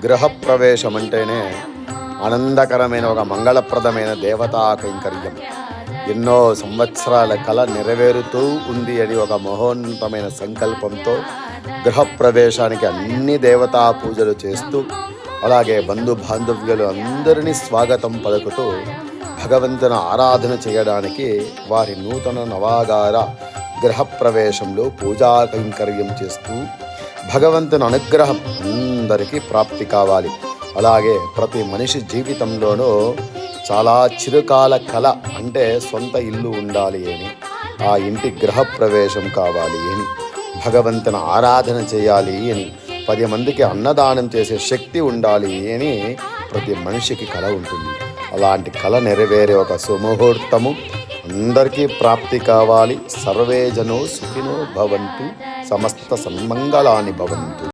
గృహప్రవేశం అంటేనే ఆనందకరమైన ఒక మంగళప్రదమైన దేవతా కైంకర్యం. ఎన్నో సంవత్సరాల కళ నెరవేరుతూ ఉంది అని ఒక మహోన్నతమైన సంకల్పంతో గృహప్రవేశానికి అన్ని దేవతా పూజలు చేస్తూ, అలాగే బంధు బాంధవ్యులు అందరినీ స్వాగతం పలుకుతూ భగవంతుని ఆరాధన చేయడానికి వారి నూతన నవాగార గృహప్రవేశంలో పూజా కైంకర్యం చేస్తూ భగవంతుని అనుగ్రహం అందరికీ ప్రాప్తి కావాలి. అలాగే ప్రతి మనిషి జీవితంలోనూ చాలా చిరకాల కళ అంటే సొంత ఇల్లు ఉండాలి అని, ఆ ఇంటి గృహప్రవేశం కావాలి అని, భగవంతుని ఆరాధన చేయాలి అని, 10 మందికి అన్నదానం చేసే శక్తి ఉండాలి అని ప్రతి మనిషికి కళ ఉంటుంది. అలాంటి కళ నెరవేరే ఒక సుముహూర్తము అందరికీ ప్రాప్తి కావాలి. సర్వే జనో సుఖినో భవంతు, సమస్త సన్మంగళాని భవంతు.